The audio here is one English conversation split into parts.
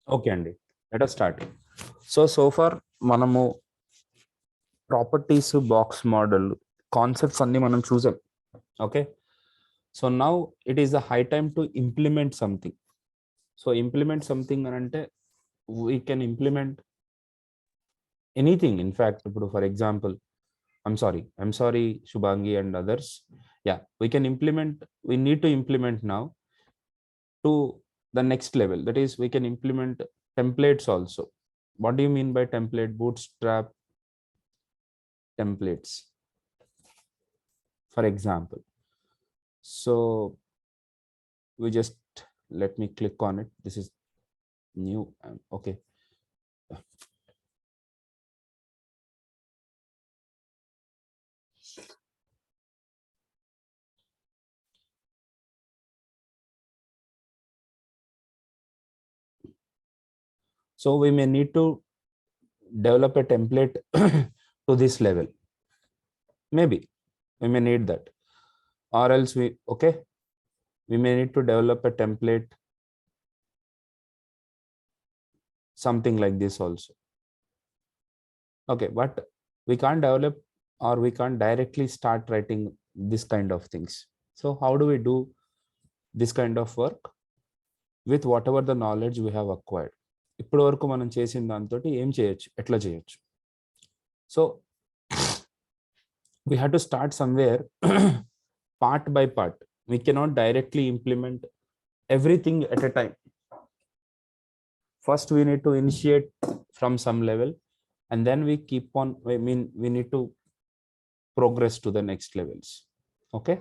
Okay, Andy. Let us start. So far, మనము properties box model concepts అన్ని మనం చూసాం. Okay, so now it is the high time to implement something. So implement something అని అంటే we can implement anything. In fact ఇప్పుడు for example, I'm sorry Shubhangi and others. Yeah, we need to implement now to the next level. That is, we can implement templates also. What do you mean by template? Bootstrap templates, for example. So we just, let me click on it. This is new. Okay. So we may need to develop a template to this level. Maybe we may need that, or else we may need to develop a template something like this also. Okay, but we can't develop, or we can't directly start writing this kind of things. So how do we do this kind of work? With whatever the knowledge we have acquired. ఇప్పటి వరకు మనం చేసిన దాంతో ఏం చేయొచ్చు, ఎట్లా చేయొచ్చు? So we have to start somewhere, part by part. We cannot directly implement everything at a time. First we need to initiate from some level, and then we keep on, we need to progress to the next levels. Okay.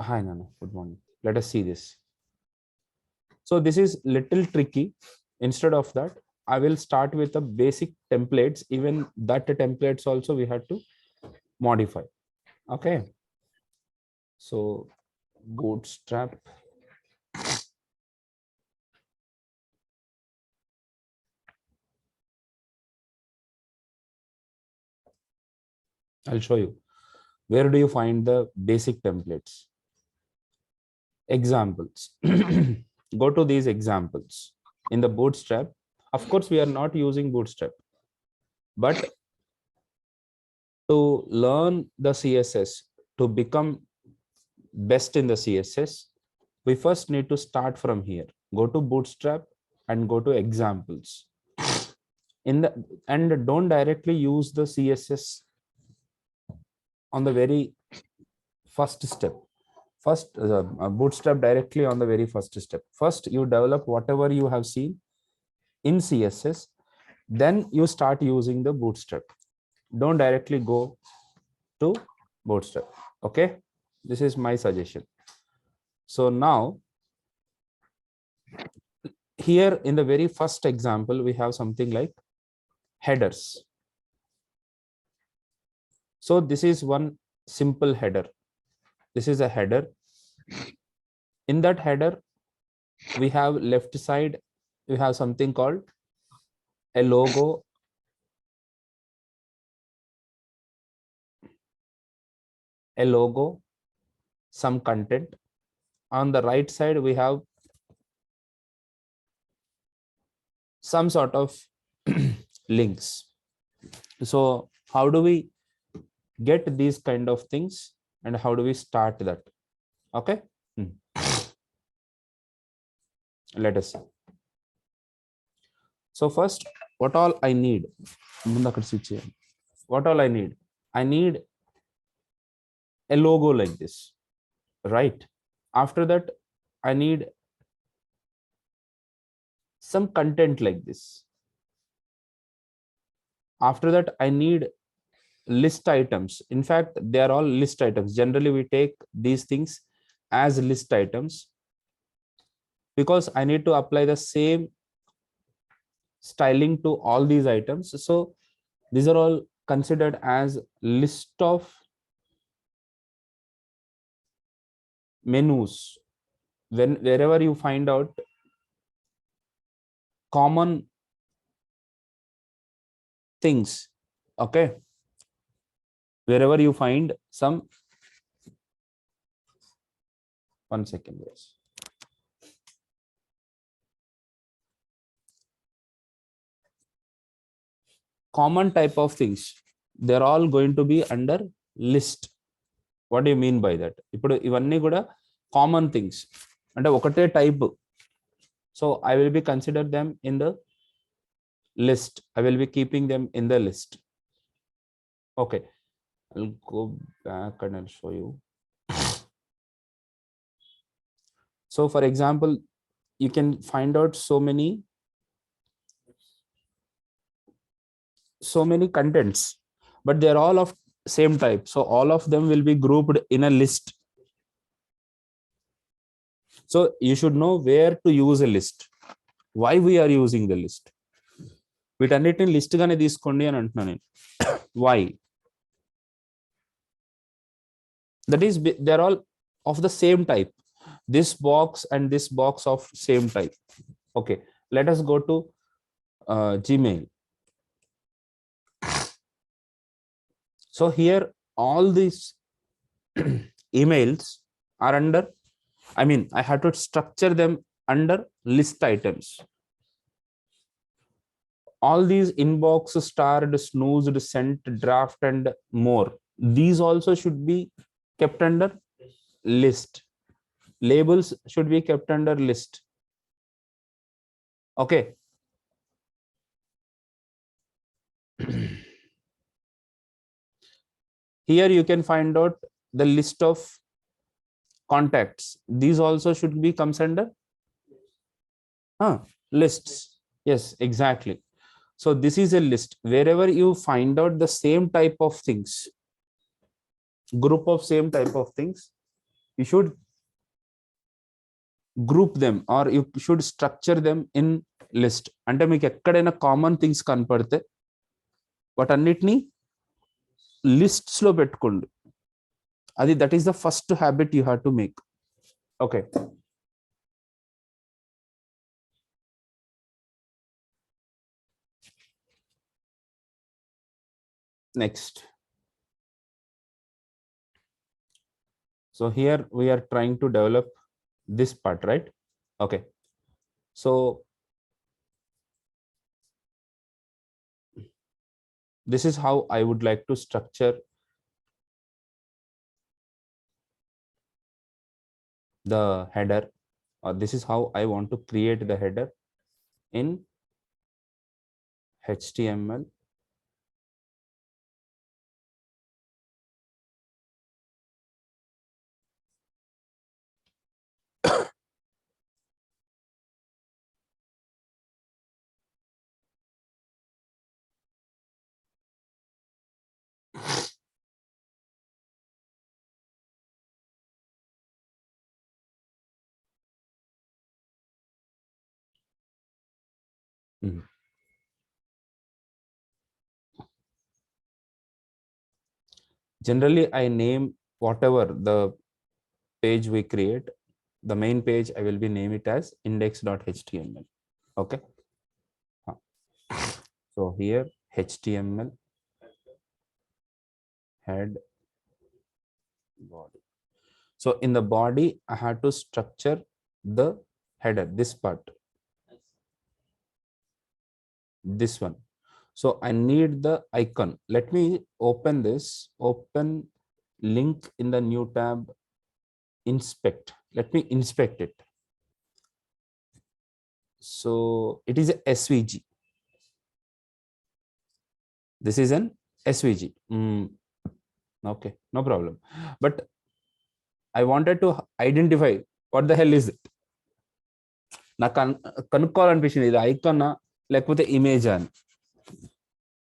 Hi Nana, good morning. Let us see this. So this is little tricky. Instead of that, I will start with the basic templates. Even that templates also we have to modify. Okay. So Bootstrap. I'll show you. Where do you find the basic templates? Examples. Go to these examples in the Bootstrap. Of course, we are not using Bootstrap, but to learn the CSS, to become best in the CSS, we first need to start from here. Go to Bootstrap and go to examples. And don't directly use the CSS on the very first step. First, Bootstrap directly on the very first step. First, you develop whatever you have seen in CSS, then you start using the Bootstrap. Don't directly go to Bootstrap. Okay, this is my suggestion. So now, here in the very first example, we have something like headers. So this is one simple header. This is a header. In that header, we have left side, we have something called a logo, some content. On the right side, we have some sort of links. So how do we get these kind of things, and how do we start that? Okay. Let us see. So first, what all I need? What all I need? I need a logo like this, right? After that, I need some content like this. After that, I need list items. In fact, they are all list items. Generally, we take these things as list items because I need to apply the same styling to all these items. So these are all considered as list of menus. Wherever you find out common things, okay, wherever you find some, one second, yes. common type of things, they're all going to be under list. What do you mean by that? ఇప్పుడు ఇవన్నీ కూడా common things, అంటే ఒకటే type. So I will be consider them in the list. I will be keeping them in the list. Okay, I'll go back and I'll show you. So for example, you can find out so many contents, but they're all of same type. So all of them will be grouped in a list. So you should know where to use a list, why we are using the list. వీటన్నిటిని list గానే తీసుకోండి అని అంటున్నాను నేను. Why? That is, they're all of the same type. This box and this box of same type. Okay, let us go to Gmail. So here all these emails are under, I mean, I have to structure them under list items. All these inbox, starred, snoozed, sent, draft, and more, these also should be kept under list. Labels should be kept under list. Okay. Here you can find out the list of contacts. These also should be comes under lists. Yes, exactly. So this is a list. Wherever you find out the same type of things, group of same type of things, you should group them or you should structure them in list. అంటే మీకు ఎక్కడైనా common things కనపడితే వాటన్నిటిని lists లో పెట్టుకోండి. అది that is the first habit you have to make. Okay, next. So here we are trying to develop this part, right? Okay, so this is how I would like to structure the header, or this is how I want to create the header in HTML. Generally, I name whatever the page we create, the main page, I will be name it as index.html. Okay. So here HTML head body. So in the body, I had to structure the header, this part, this one. So I need the icon. Let me open this, open link in the new tab, inspect. Let me inspect it. So it is a SVG. This is an SVG. Okay, no problem. But I wanted to identify what the hell is it. నా కనుక్కోవాలనిపించింది ఇది ఐకానా లేకపోతే image అని.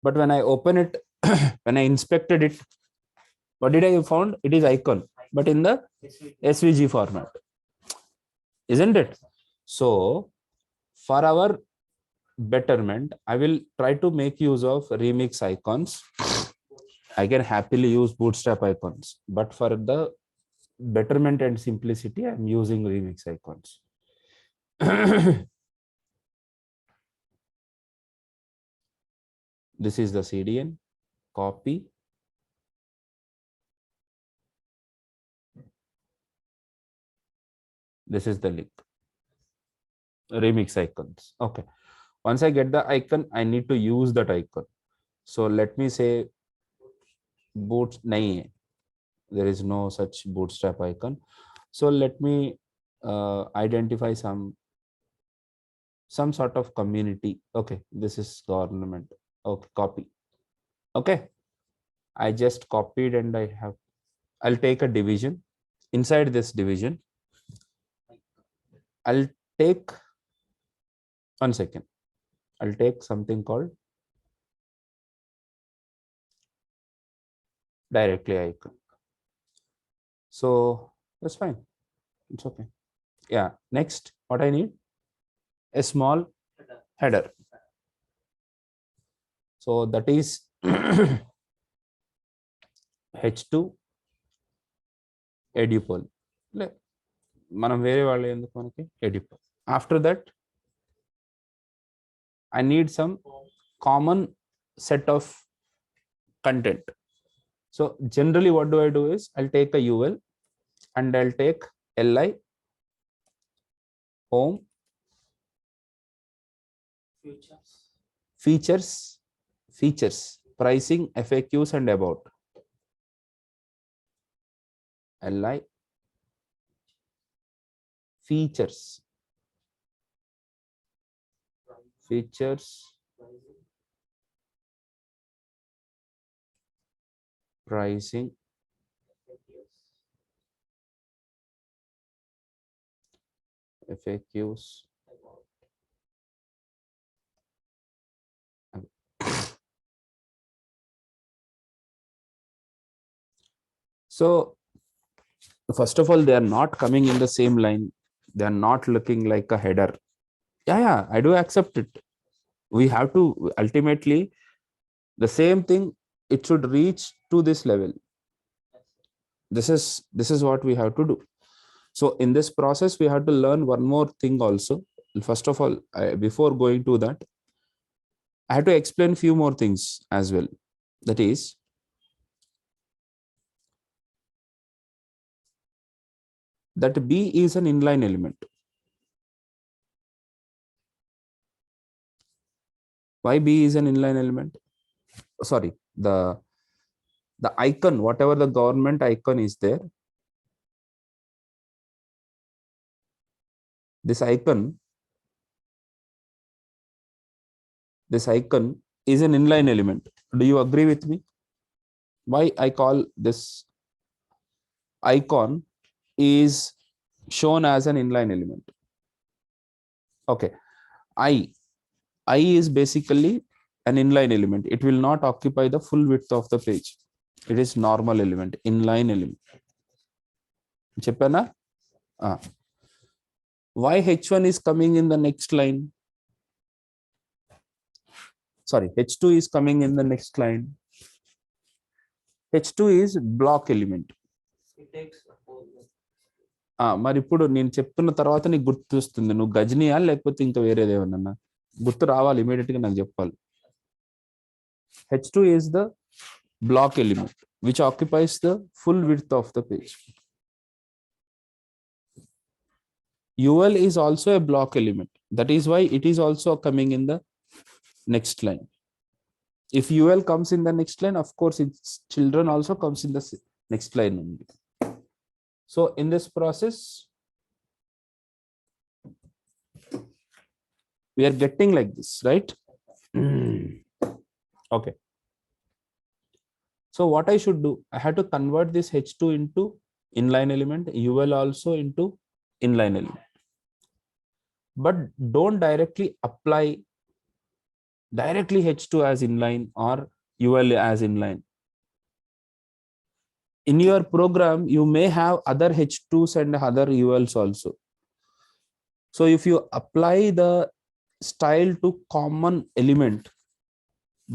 But when I open it, when I inspected it, what did I found? It is icon, but in the SVG format, isn't it? So for our betterment, I will try to make use of remix icons. I can happily use bootstrap icons, but for the betterment and simplicity, I'm using remix icons. This is the CDN, copy. This is the link, remix icons. Okay, once I get the icon, I need to use that icon. So let me say boot nahi hai. There is no such bootstrap icon. So let me identify some sort of community. Okay, this is government. Okay, copy. Okay, I just copied and I'll take a division. Inside this division, I'll take 1 second. I'll take something called directly icon. So that's fine. It's okay. Yeah. Next, what I need? A small header. So that is H2 edupol. మనం వేరే వాళ్ళు ఎందుకు మనకి edupol. After that, I need some common set of content. So generally what do I do is I'll take a UL and I'll take li home features pricing FAQs and about li features pricing FAQs so first of all, they are not coming in the same line. They are not looking like a header. Yeah, I do accept it. We have to ultimately the same thing, it should reach to this level. This is what we have to do. So in this process we have to learn one more thing also. First of all, before going to that, I have to explain few more things as well. That is, that B is an inline element. Why B is an inline element? Sorry, the icon, whatever the government icon is there, this icon is an inline element. Do you agree with me? Why I call this icon is shown as an inline element? Okay, I is basically an inline element. It will not occupy the full width of the page. It is normal element, inline element. Cheppana? Why H1 is coming in the next line? Sorry, H2 is coming in the next line. H2 is block element. మరి ఇప్పుడు నేను చెప్తున్న తర్వాత నీకు గుర్తొస్తుంది నువ్వు గజనీయా లేకపోతే ఇంకా వేరేదేమన్నా గుర్తు రావాలి, ఇమీడియట్ గా నాకు చెప్పాలి. H2 is the block element which occupies the full width of the page. UL is also a block element. That is why it is also coming in the next line. If UL comes in the next line, of course its children also comes in the next line only. So in this process, we are getting like this, right? Okay. So what I should do, I have to convert this H2 into inline element, UL also into inline element. But don't directly apply directly H2 as inline or UL as inline. In your program, you may have other H2s and other ULs also. So if you apply the style to common element,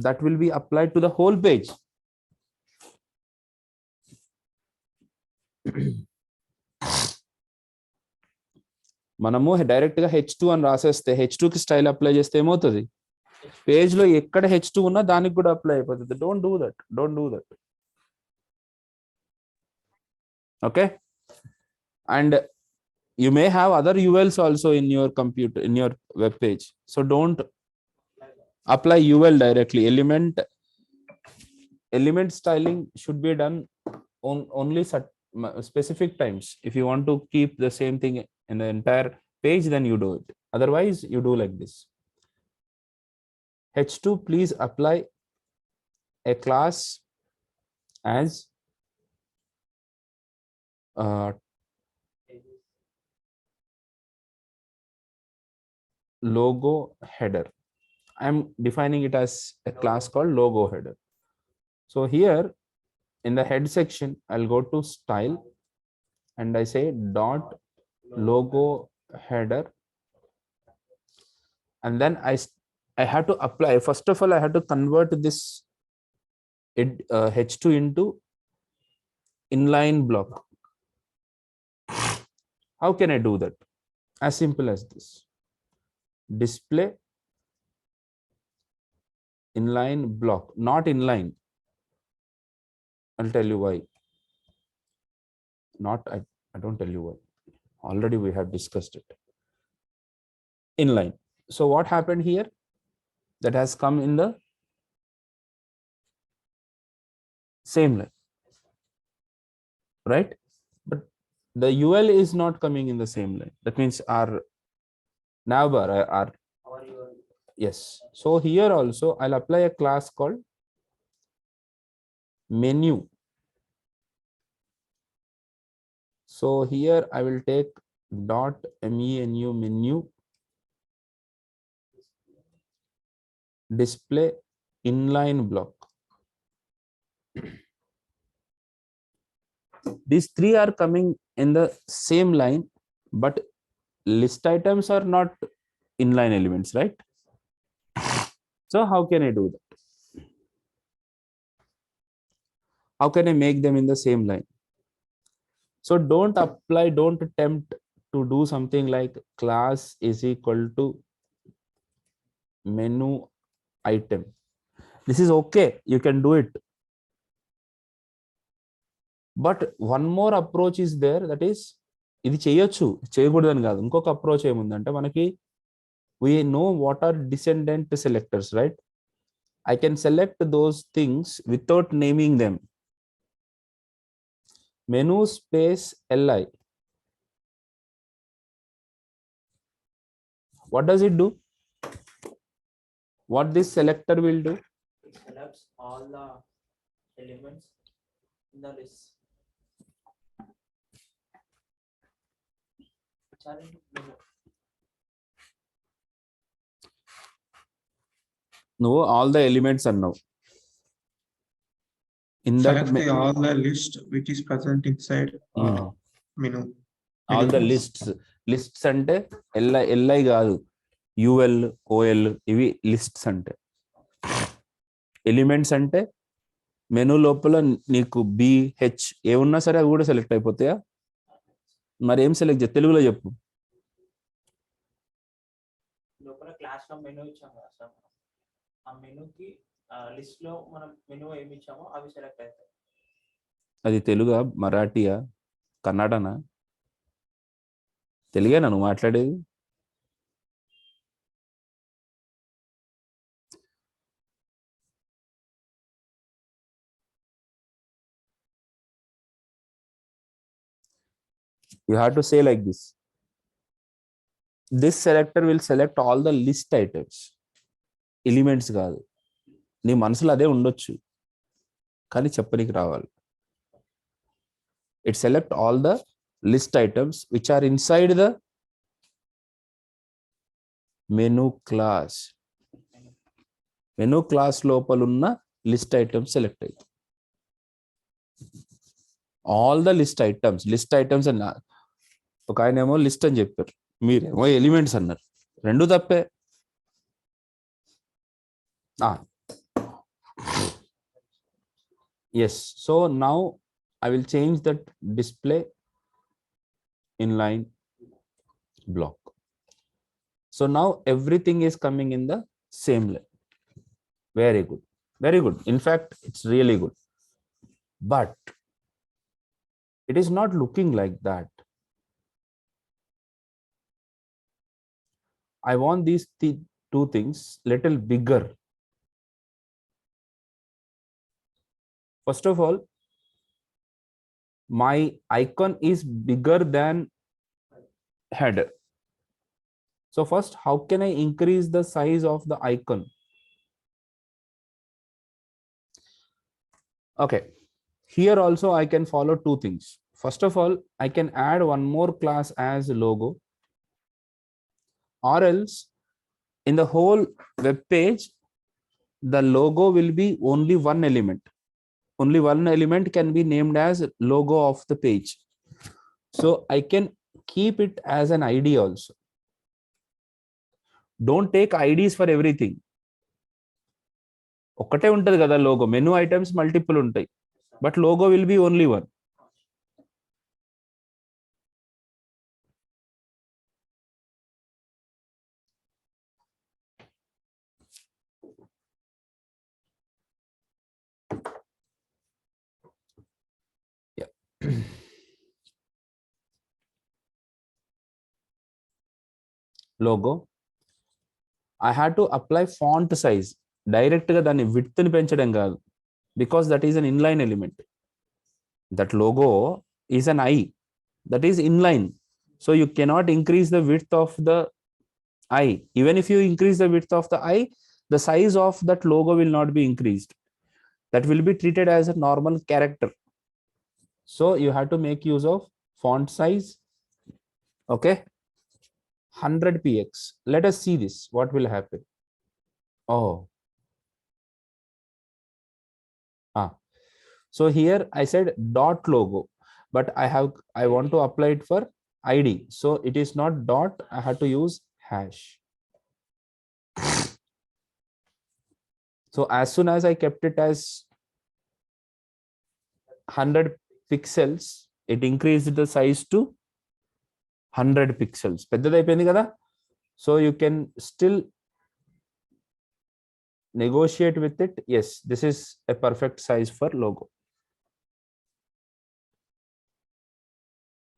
that will be applied to the whole page. మనము direct గా H2 అని రాసేస్తే H2 కి style apply చేస్తే ఏమవుతుంది, page లో ఎక్కడ H2 ఉన్నా దానికి కూడా అప్లై అయిపోతుంది. Don't do that. Okay, and you may have other ULs also in your computer, in your web page. So don't apply UL directly. Element element styling should be done on only specific times. If you want to keep the same thing in the entire page, then you do it. Otherwise you do like this. H2, please apply a class as logo header. I'm defining it as a class called logo header. So here in the head section, I'll go to style and I say dot logo header, and then I have to apply. First of all, I have to convert this H2 into inline block. How can I do that? As simple as this. Display inline block, not inline. I'll tell you why. I don't tell you why. Already we have discussed it. Inline. So what happened here? That has come in the same line, right? But the UL is not coming in the same line. That means our Navbar, our yes. So here also I'll apply a class called menu. So here I will take dot menu display inline block. These three are coming in the same line, but list items are not inline elements, right? So how can I do that? How can I make them in the same line? So don't attempt to do something like class is equal to menu item. This is okay, you can do it. But one more approach is there, that is ఇది చేయొచ్చు, చేయకూడదని కాదు. ఇంకొక approach ఏముందంటే మనకి we know what are descendant selectors, right? I can select those things without naming them. Menu space li. What does it do? What this selector will do? It selects all the elements in the list. No, all the elements are now. In that select all the list which is present inside menu. All the lists అంటే li కాదు, ul ol ఇవి lists అంటే. Elements అంటే menu లోపల నీకు BH ఏమున్నా సరే అవి కూడా సెలెక్ట్ అయిపోతాయా? మరి ఏం సెలెక్ట్ చేయ, తెలుగులో చెప్పు. లోపల క్లాస్ లో మెనూ ఇచ్చాము కదా సార్, ఆ మెనూకి లిస్ట్ లో మనం మెనూ ఏమి ఇచ్చామో అవి సెలెక్ట్ అవుతాయి. అది తెలుగా, మరాఠీయా, కన్నడనా? తెలుగేనా నువ్వు మాట్లాడేది? You have to say like this. This selector will select all the list items. Elements కాదు. నీ మనసులో అదే ఉండొచ్చు కానీ చెప్పనికి రావాలి. It select all the list items which are inside the menu class. Menu class లోపల ఉన్న list items select అవుతాయి. All the list items అన్న. ఒక ఆయన ఏమో లిస్ట్ అని చెప్పారు, మీరేమో ఎలిమెంట్స్ అన్నారు. రెండు తప్పే. Yes, so now I will change that display inline block. So now everything is coming in the same line. Very good, very good. In fact, it's really good. But it is not looking like that. I want these two things little bigger. First of all, my icon is bigger than header. So first, how can I increase the size of the icon? Okay, here also I can follow two things. First of all, I can add one more class as logo, or else in the whole web page, the logo will be only one element. Only one element can be named as logo of the page. So I can keep it as an ID also. Don't take IDs for everything. ఒకటే ఉంటది కదా logo, menu items multiple ఉంటాయి, but logo will be only one. Logo I had to apply font size. Direct గా దాన్ని width ని పెంచడం కాదు, because that is an inline element. That logo is an I, that is inline. So you cannot increase the width of the I. Even if you increase the width of the I, the size of that logo will not be increased. That will be treated as a normal character. So you have to make use of font size. Okay, 100 px. Let us see this, what will happen. Oh, so here I said dot logo, but I want to apply it for ID, so it is not dot, I have to use hash. So as soon as I kept it as 100 pixels, it increased the size to 100 pixels. పెద్దదైపోయింది కదా. So you can still negotiate with it. Yes, this is a perfect size for logo.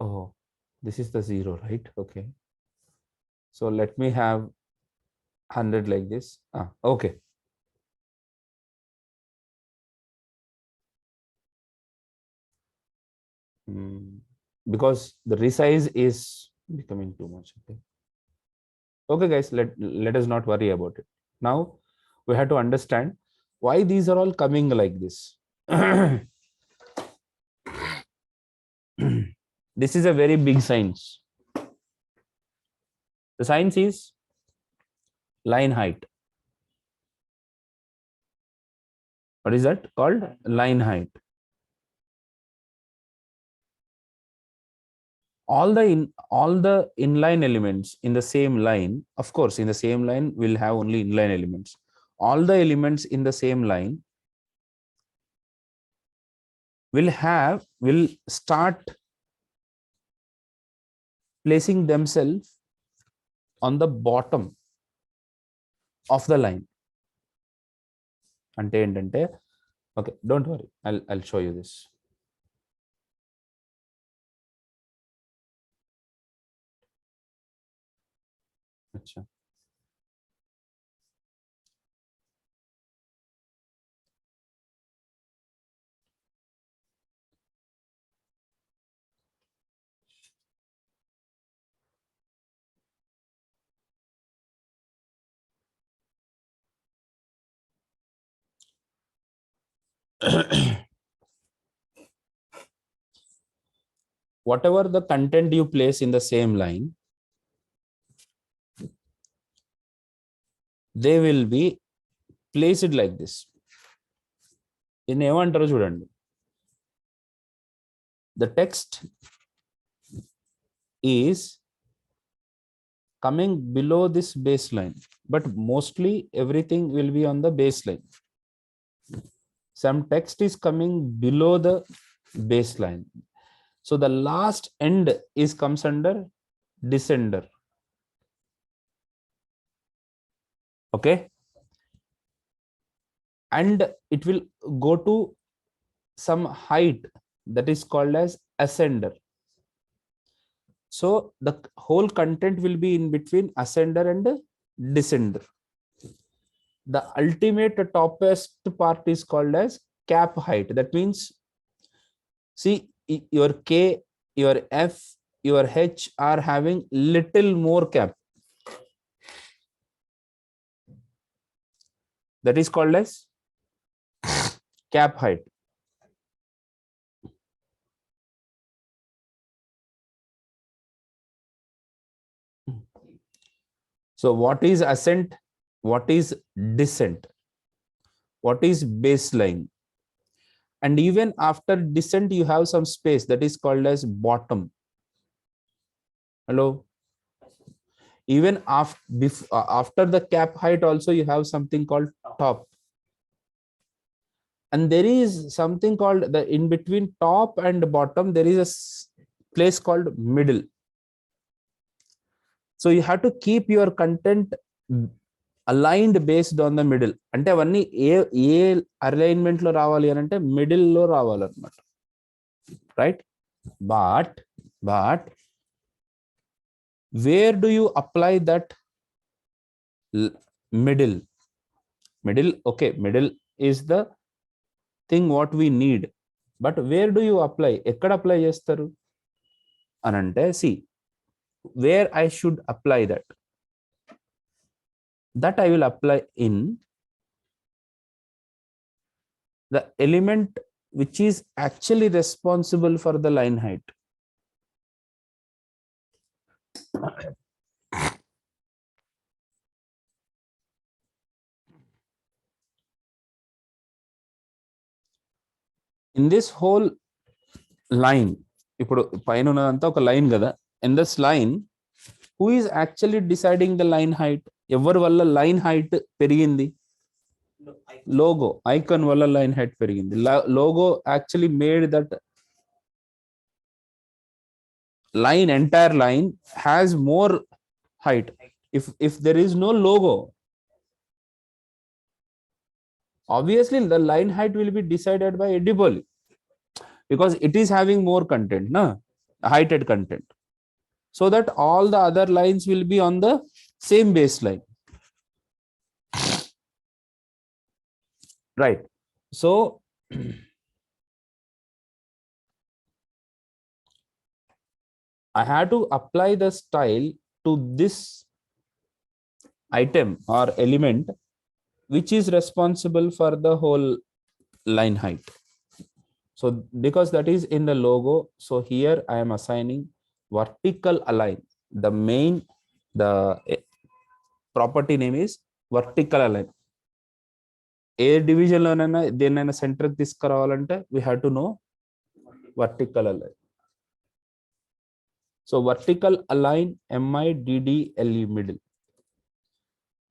Oh, this is the 0, right? Okay, so let me have 100 like this. Okay, because the resize is becoming too much. Okay guys, let us not worry about it. Now we have to understand why these are all coming like this. This is a very big science. The science is line height. What is that called? Line height. All the inline elements in the same line, of course in the same line will have only inline elements. All the elements in the same line will start placing themselves on the bottom of the line. Ante entante, okay, don't worry, I'll show you this. Achha. Whatever the content you place in the same line, they will be placed like this. In ఏమంటారో చూడండి. The text is coming below this baseline, but mostly everything will be on the baseline. Some text is coming below the baseline, so the last end comes under descender. Okay, and it will go to some height that is called as ascender. So the whole content will be in between ascender and descender. The ultimate topest part is called as cap height. That means, see, your K, your F, your H are having little more cap. That is called as cap height. So what is ascent? What is descent? What is baseline? And even after descent, you have some space that is called as bottom. Hello? Even after the cap height also, you have something called top. And there is something called the in between top and bottom, there is a place called middle. So you have to keep your content aligned based on the middle. అంటే అవన్నీ ఏ alignment లో రావాలి అని అంటే middle లో రావాలన్నమాట, right? But where do you apply that middle? Okay, middle is the thing what we need, but where do you apply? ఎక్కడ apply చేస్తారు అని అంటే, C where I should apply that I will apply in the element which is actually responsible for the line height. In this whole line, ఇప్పుడు పైన ఉన్నదంతా ఒక line కదా, in this line, who is actually deciding the line height? ఎవరి వల్ల line height పెరిగింది? Logo, icon వల్ల line height పెరిగింది. Logo actually made that line, entire line has more height. If there is no logo, obviously the line height will be decided by Edipoli, because it is having more content, heighted content, so that all the other lines will be on the same baseline, right? So I had to apply the style to this item or element which is responsible for the whole line height. So because that is in the logo, so here I am assigning vertical align. The property name is vertical align. A division లోనైనా దేన్నైనా centre తీసుకురావాలంటే we have to know vertical align. So vertical align, MIDDLE, middle.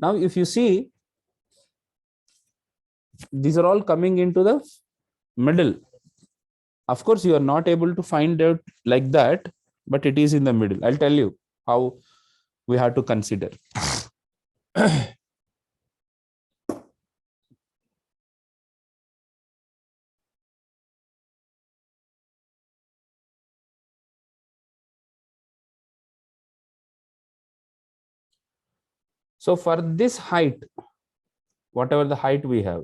Now if you see, these are all coming into the middle. Of course you are not able to find out like that, but it is in the middle. I'll tell you how we have to consider. So for this height, whatever the height we have,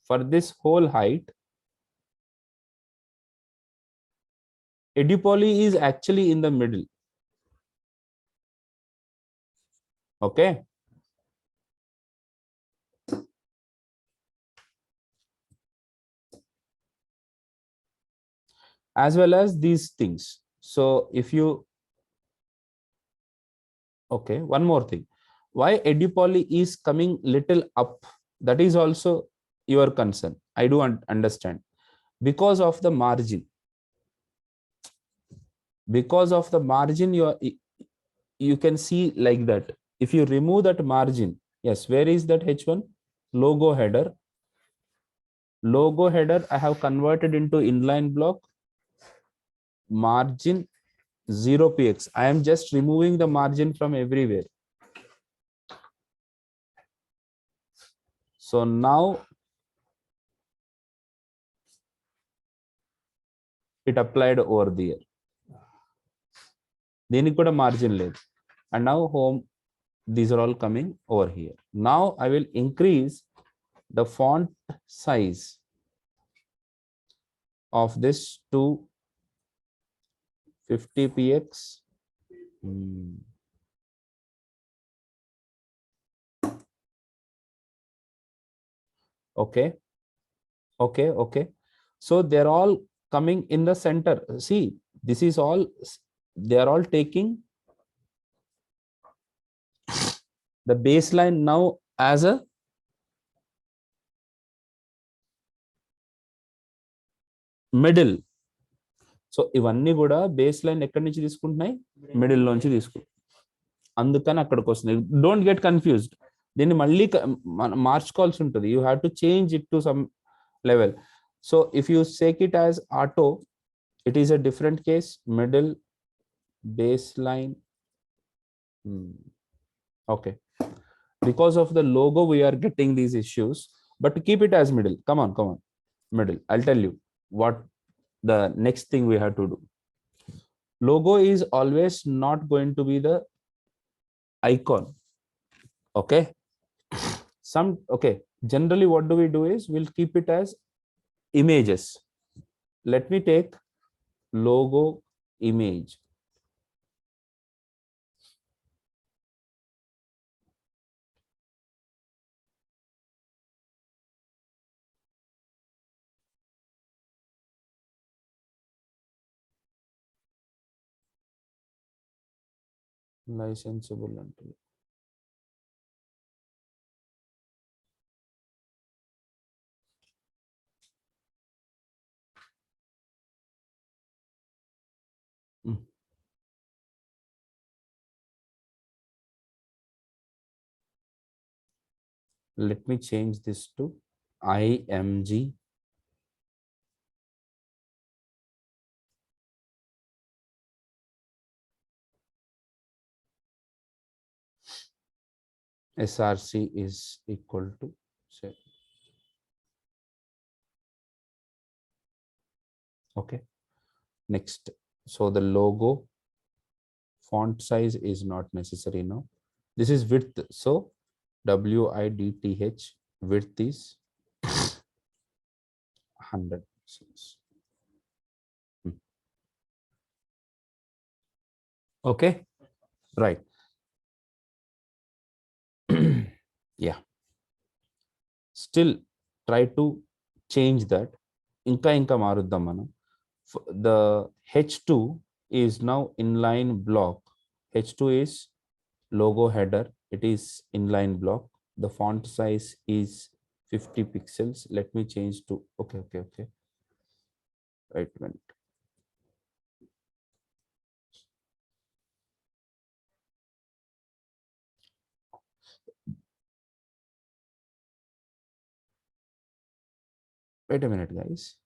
for this whole height, Edipoli is actually in the middle. Okay. As well as these things. So if you, okay, one more thing. Why Edipoli is coming little up? That is also your concern. I do understand. Because of the margin. Because of the margin, you can see like that. If you remove that margin, yes, where is that H1? Logo header. Logo header I have converted into inline block. Margin 0px. I am just removing the margin from everywhere. So now it applied over there. దీనికి కూడా margin లేదు. And now home, these are all coming over here. Now I will increase the font size of this to 50px. Okay. So they're all coming in the center. See, this is all, they're all taking the baseline now as a middle. So ఇవన్నీ కూడా base line ఎక్కడి నుంచి తీసుకుంటున్నాయి, middle నుంచి తీసుకుంటాయి. అందుకని అక్కడికి వస్తుంది. Don't get confused. దీన్ని మళ్ళీ మార్చుకోవాల్సి ఉంటుంది. You have to change it to some level. So if you sake it as auto, it is a different case. Middle baseline. Okay, because of the logo we are getting these issues, but keep it as middle. Come on, middle. I'll tell you what the next thing we have to do. Logo is always not going to be the icon. Okay, generally what do we do is we'll keep it as images. Let me take logo image. Licensable until let me change this to img. src is equal to, say, okay. Next, so the logo font size is not necessary now. This is width, so width, width is 100 pixels. Okay, right. Yeah, still try to change that. Inka maruddam manam. The h2 is now inline block. H2 is logo header. It is inline block. The font size is 50 pixels. Let me change to okay. Right minute. Wait a minute, guys.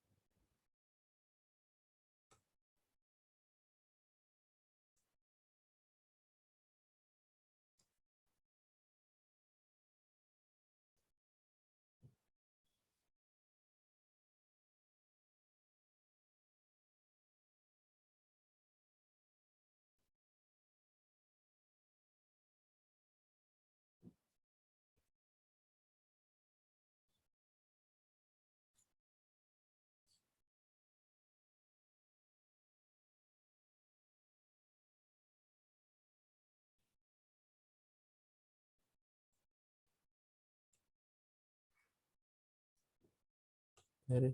Very.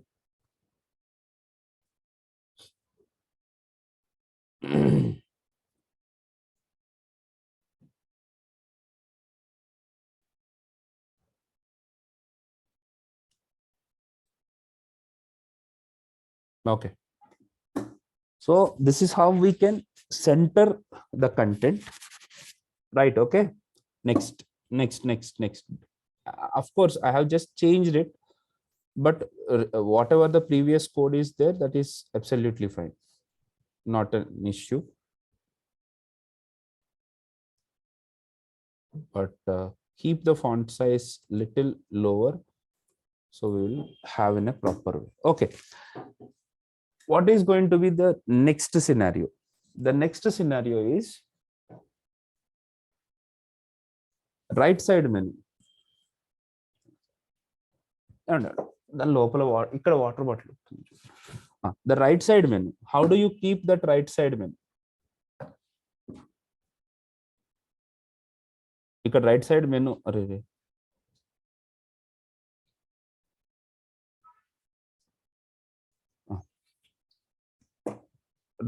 Okay, so this is how we can center the content, right? Okay, next. Of course I have just changed it, but whatever the previous code is there, that is absolutely fine, not an issue. But keep the font size little lower, so we will have in a proper way. Okay, what is going to be the next scenario? The next scenario is right side menu. And దాని లోపల ఇక్కడ water bottle. The right side menu, how do you keep that right side menu? ఇక్కడ right side menu, అరే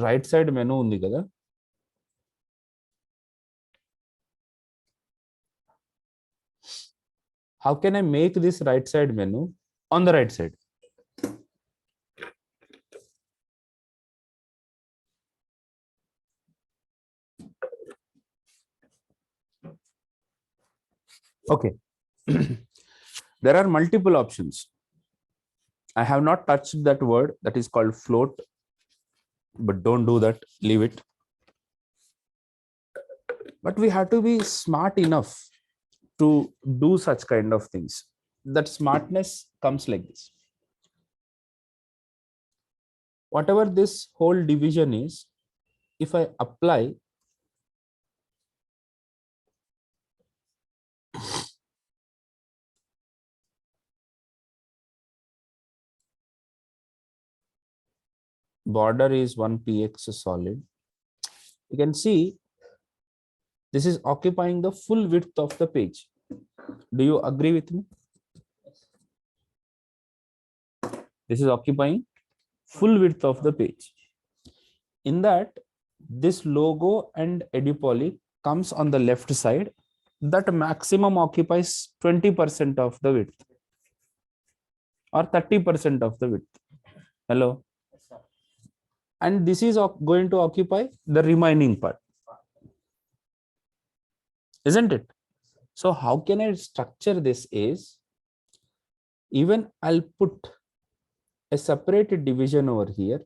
right side menu ఉంది కదా, how can I make this right side menu on the right side? Okay. There are multiple options. I have not touched that word, that is called float, but don't do that, leave it. But we have to be smart enough to do such kind of things. That smartness comes like this. Whatever this whole division is, if I apply border is 1px solid, you can see this is occupying the full width of the page. Do you agree with me? This is occupying full width of the page. In that, this logo and Edipoly comes on the left side. That maximum occupies 20% of the width or 30% of the width. Hello? And this is going to occupy the remaining part, isn't it? So how can I structure this is, even I'll put a separate division over here.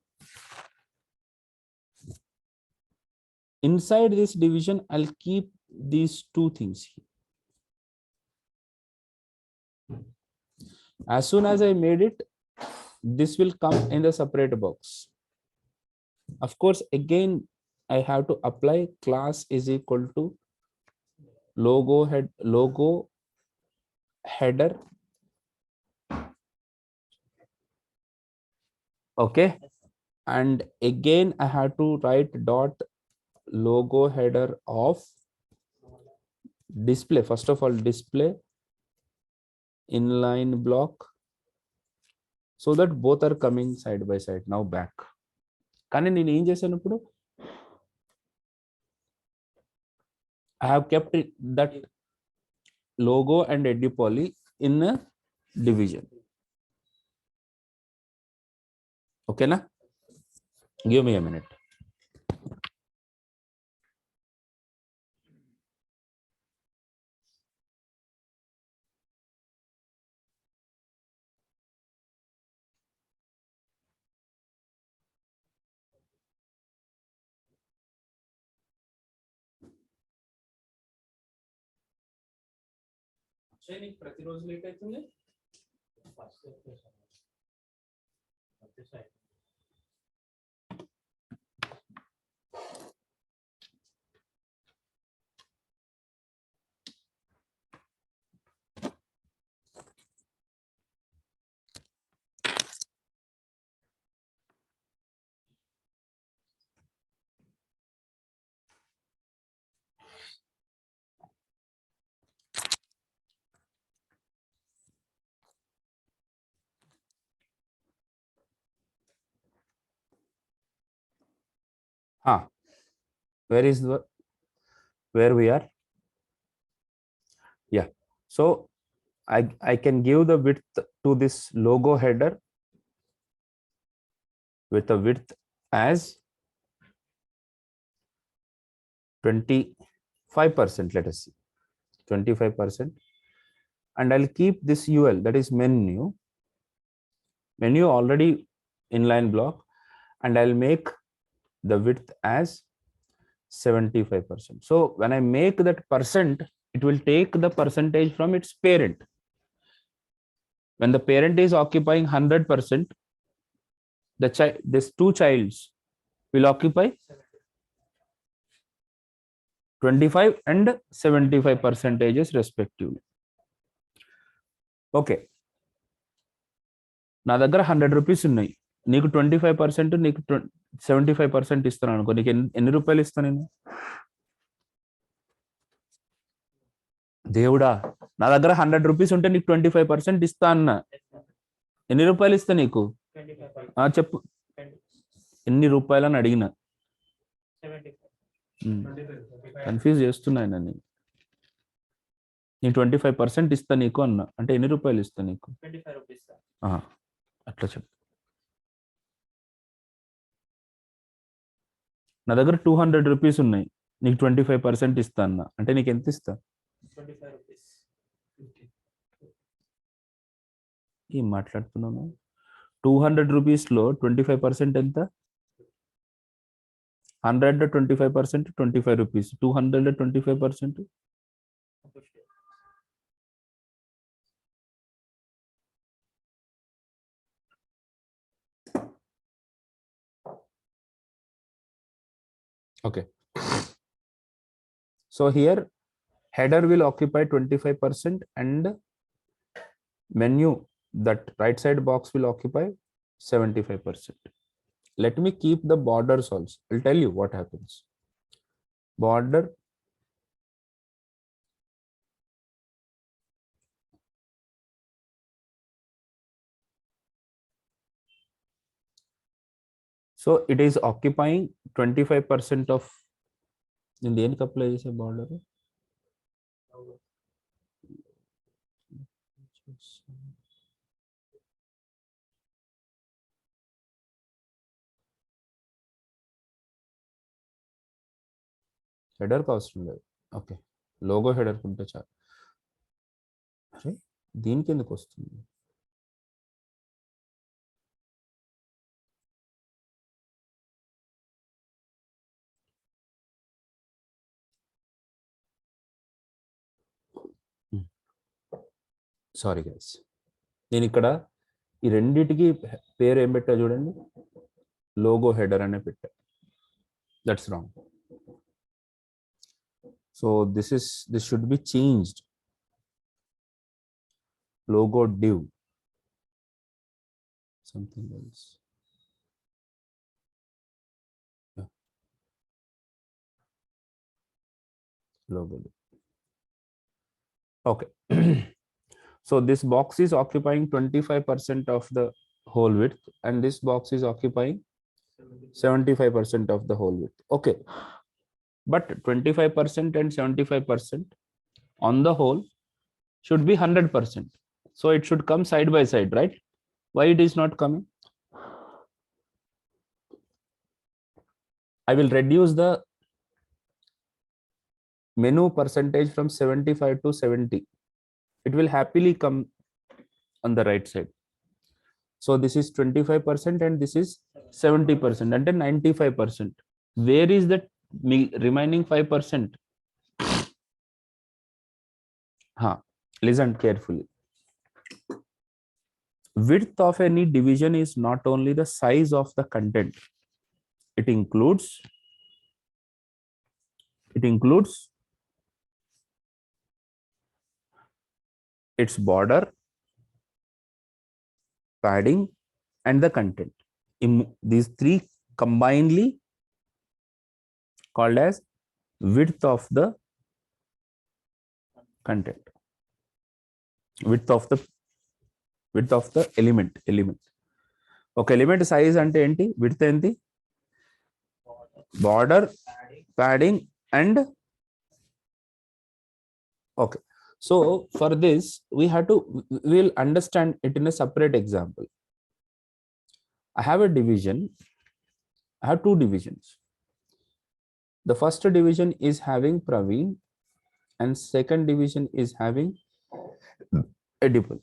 Inside this division, I'll keep these two things here. As soon as I made it, this will come in the separate box. Of course, again, I have to apply class is equal to logo header. Okay. And again, I have to write dot logo header of display. First of all, display inline block, so that both are coming side by side. Now back. కానీ నేను ఏం చేశాను ఇప్పుడు, I have kept that logo and Edipoly in a division. Okay na? Give me a minute. ప్రతిరోజు late అవుతుంది. Where is where we are? Yeah. So I can give the width to this logo header with a width as 25%, let us see, 25%. And I'll keep this UL, that is menu already inline block, and I'll make the width as 75%. So when I make that percent, it will take the percentage from its parent. When the parent is occupying 100%, these two childs will occupy 25 and 75 percentages respectively. Okay. నా దగ్గర 100 rupees ఉన్నాయి, నీకు 25%, నీకు 75% ఇస్తాను అనుకో, నీకు ఎన్ని రూపాయలు ఇస్తాను నేను? దేవుడా, నా దగ్గర 100 రూపీస్ ఉంటే నీకు 25% ఇస్తా అన్న, ఎన్ని రూపాయలు ఇస్తా నీకు? 25 చెప్పు, ఎన్ని రూపాయలు అని అడిగిన. 75 కన్ఫ్యూజ్ చేస్తున్నాయి నన్ను. నేను 25% ఇస్తా నీకు అన్న, అంటే ఎన్ని రూపాయలు ఇస్తా నీకు? 25 రూపీస్ అట్లా చెప్పు. నా దగ్గర 200 రూపీస్ ఉన్నాయి, నీకు 25% ఇస్తా అన్న, అంటే నీకు ఎంత ఇస్తా? 25 రూపీస్. ఏం మాట్లాడుతున్నాను? 200 రూపీస్లో 25% ఎంత? 100 25%, 25 rupees. 200 25%. Okay. So here header will occupy 25% and menu, that right side box, will occupy 75%. Let me keep the borders also. I'll tell you what happens. Border, so it is occupying 25% of, in the end apply is a border. Header అవసరం లేదు. Okay, logo header ఉంటే చాలు. అరే దీనికి ఎందుకు వస్తుంది? Sorry guys, నేను ఇక్కడ ఈ రెండిటికి పేరు ఏం పెట్టా చూడండి, లోగో హెడర్ అనే పెట్టా. That's wrong. So this should be changed. Logo div, something else. Yeah. Logo div. Okay. So this box is occupying 25% of the whole width, and this box is occupying 75% of the whole width. Okay, but 25% and 75% on the whole should be 100%. So it should come side by side, right? Why it is not coming? I will reduce the menu percentage from 75 to 70. It will happily come on the right side. So this is 25% and this is 70%, and then 95%. Where is that remaining 5%? Listen carefully. Width of any division is not only the size of the content, it includes its border, padding, and the content. These three combinedly called as width of the content, width of the element. Okay, element size ante enti, width enti, border, padding, and okay. So for this we'll understand it in a separate example. I have two divisions. The first division is having Praveen, and second division is having Edipal.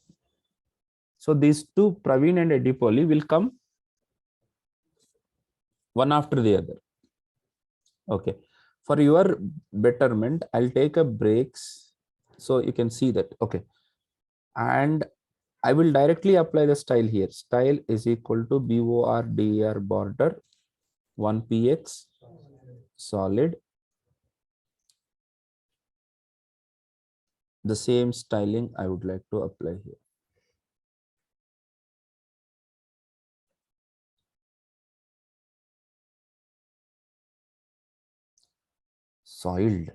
So these two, Praveen and Edipoli, will come one after the other. Okay, for your betterment, I'll take a breaks so you can see that. Okay, and I will directly apply the style here. Style is equal to border border 1px solid. The same styling I would like to apply here. soiled.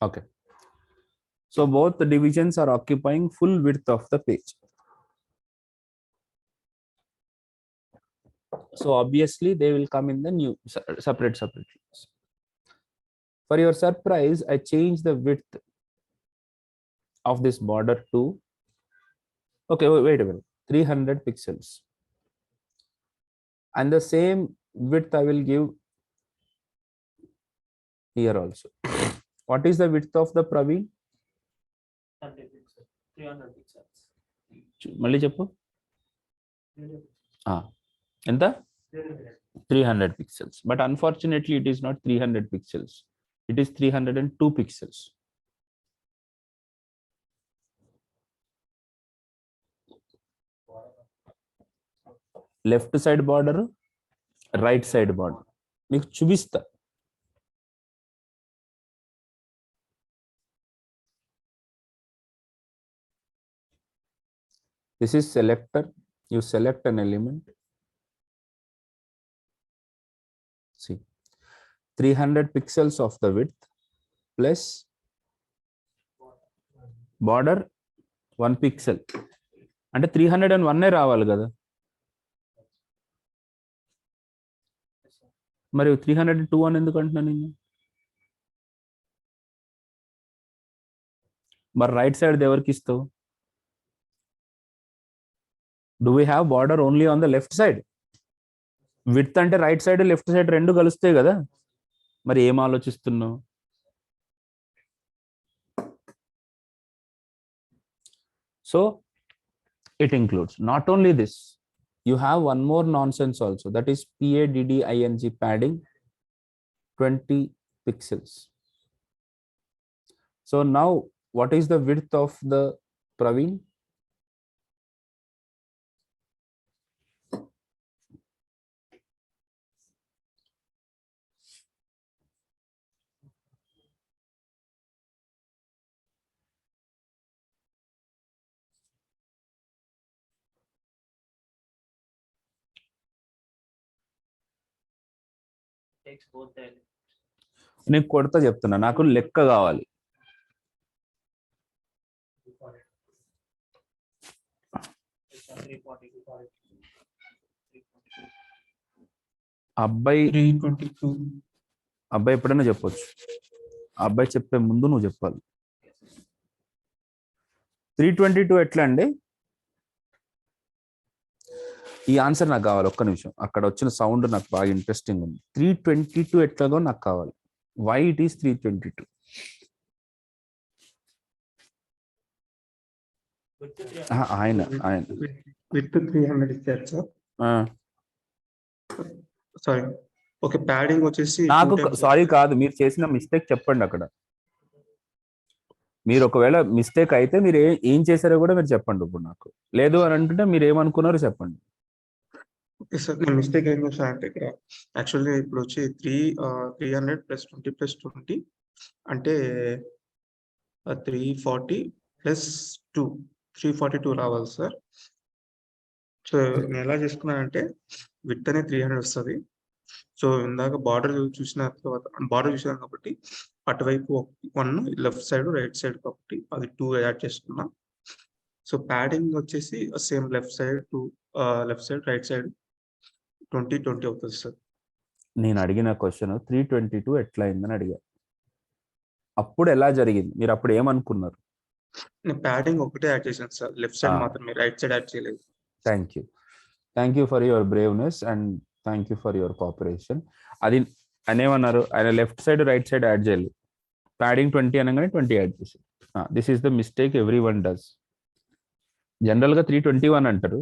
Okay. So both the divisions are occupying full width of the page. So obviously they will come in the new separate lines. For your surprise, I changed the width of this border to, okay, wait a minute, 300 pixels. And the same width I will give here also. What is the width of the Praveen? 300 pixels. మళ్ళీ చెప్పు. ఎంత? 300 pixels. But unfortunately, it is not 300 pixels. It is 302 pixels. Left side border, right side border. మీకు చూపిస్తా. This is selector. You select an element. See, 300 pixels of the width plus border 1 pixel. అంటే 301 రావాలి కదా. మరి 302 అని ఎందుకు అంటున్నాను నేను? మరి రైట్ సైడ్ ఎవరికి ఇస్తావు? Do we have border only on the left side? Width అంటే రైట్ సైడ్ లెఫ్ట్ సైడ్ రెండు కలుస్తాయి కదా. మరి ఏం ఆలోచిస్తున్నావు? So it includes not only this, you have one more nonsense also, that is padding padding 20 pixels. So now what is the width of the Praveen? Takes both the elements. నేను కొడతా చెప్తున్నా, నాకు లెక్క కావాలి. అబ్బాయి 322. అబ్బాయి ఎప్పుడైనా చెప్పొచ్చు. అబ్బాయి చెప్పే ముందు నువ్వు చెప్పాలి. 322 ఎట్లా అండి? ఈ ఆన్సర్ నాకు కావాలి. ఒక్క నిమిషం, అక్కడ వచ్చిన సౌండ్ నాకు బాగా ఇంట్రెస్టింగ్ ఉంది. 322 ఎట్లాగో నాకు కావాలి. Why it is 322? ఆయన With 300 ఇచ్చారు సార్. Sorry, okay. ప్యాడింగ్ వచ్చేసి నాకు సారీ కాదు, మీరు చేసిన మిస్టేక్ చెప్పండి అక్కడ. మీరు ఒకవేళ మిస్టేక్ అయితే మీరు ఏం చేశారో కూడా మీరు చెప్పండి ఇప్పుడు నాకు. లేదు అని అంటుంటే మీరు ఏమనుకున్నారో చెప్పండి. ఓకే సార్, నేను మిస్టేక్ ఏం చేశాను అంటే ఇక్కడ యాక్చువల్లీ ఇప్పుడు వచ్చి 300 + 20 + 20 అంటే 340 + 2 342 రావాలి సార్. సో నేను ఎలా చేసుకున్నానంటే విడ్త్ అనేది 300 వస్తుంది. సో ఇందాక బార్డర్ చూసిన తర్వాత బార్డర్ చూసాను కాబట్టి అటువైపు 1, లెఫ్ట్ సైడ్ రైట్ సైడ్ కాబట్టి అది 2 యాడ్ చేసుకున్నా. సో ప్యాడింగ్ వచ్చేసి same left side right side 20 అవుతుంది సార్. నేను అడిగిన క్వశ్చన్ 322 ఎట్లా అయిందని అడిగా. అప్పుడు ఎలా జరిగింది? మీరు అప్పుడు ఏమనుకున్నారు? నేను ప్యాడింగ్ ఒకటే యాడ్ చేశాను సార్, లెఫ్ట్ సైడ్ మాత్రమే, రైట్ సైడ్ యాడ్ చేయలేదు. Thank you for your braveness and thank you for your cooperation. అది అనేమన్నారు, ఆయన left side right side add చేయలేదు, ప్యాడింగ్ 20 అనగానే 20 యాడ్ చేశారు. This is the mistake every one does. జనరల్గా 321 అంటారు,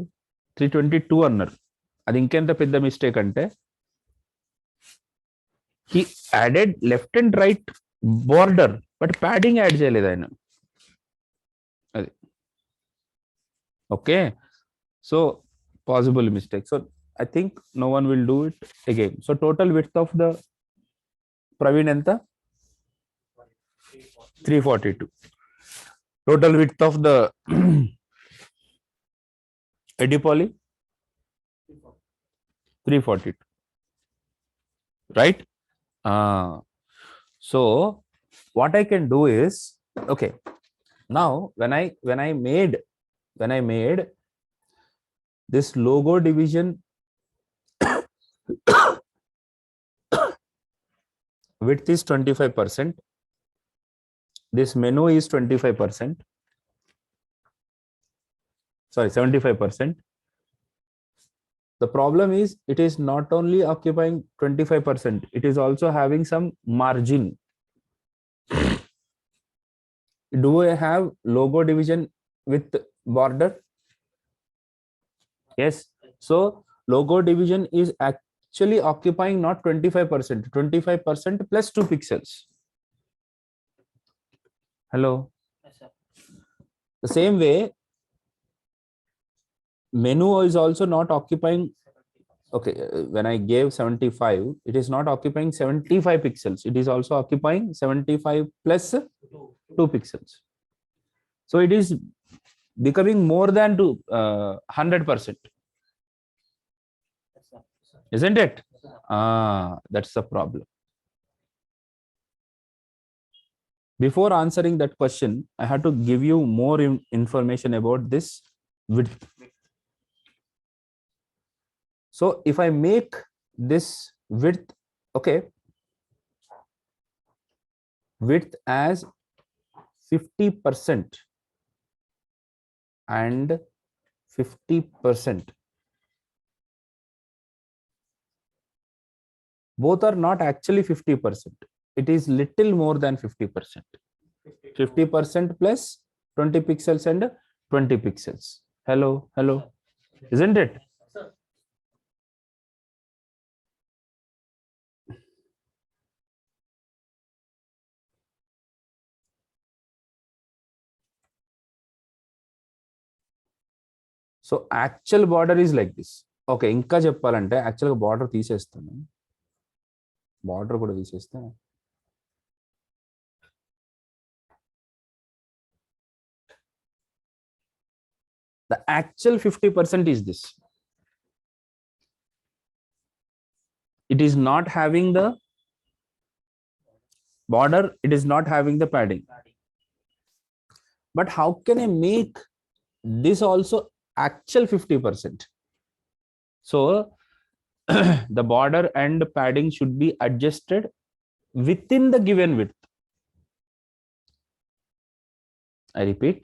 322 అన్నారు. అది ఇంకెంత పెద్ద మిస్టేక్ అంటే he added left and right border but padding add చేయలేదు ఆయన. అది okay. So possible mistake. So I think no one will do it again. So total width of the Praveen ఎంత? 342. Total width of the Edipoli 342, right? So what I can do is, okay, now when I made this logo division width is 25%, this menu is 25%, sorry, 75%. The problem is it is not only occupying 25%, it is also having some margin. Do I have logo division with border? Yes. So logo division is actually occupying not 25%, 25% plus 2 pixels. Hello. Yes, sir. The same way, menu is also not occupying. Okay, when I gave 75, it is not occupying 75 pixels. It is also occupying 75 plus 2 pixels. So it is becoming more than 100%, Yes, sir. isn't it? Yes, sir. That's the problem. Before answering that question, I had to give you more information about this width. So if I make this width, okay, width as 50% and 50%, both are not actually 50%. It is little more than 50%. 50% plus 20 pixels and 20 pixels. Hello, hello, isn't it? Sir. So actual border is like this. Okay, ఇంకా చెప్పాలంటే యాక్చువల్గా border తీసేస్తాను, border కూడా తీసేస్తే the actual 50% is this. It is not having the border, it is not having the padding. But how can I make this also actual 50%? So the border and padding should be adjusted within the given width. I repeat,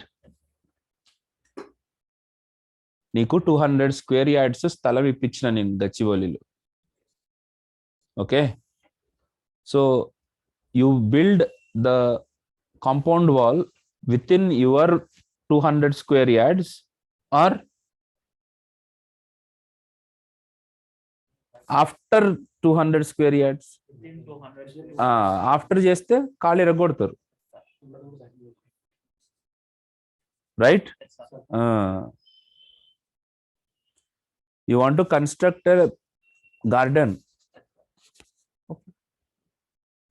నీకు 200 square yards స్థలం ఇప్పించిన నేను గచ్చిబౌలిలో. Okay, so you build the compound wall within your 200 square yards or after 200 square yards. Within 200. After చేస్తే ఖాళీ ఎరగొడతారు, right? Yes, sir. You want to construct a garden,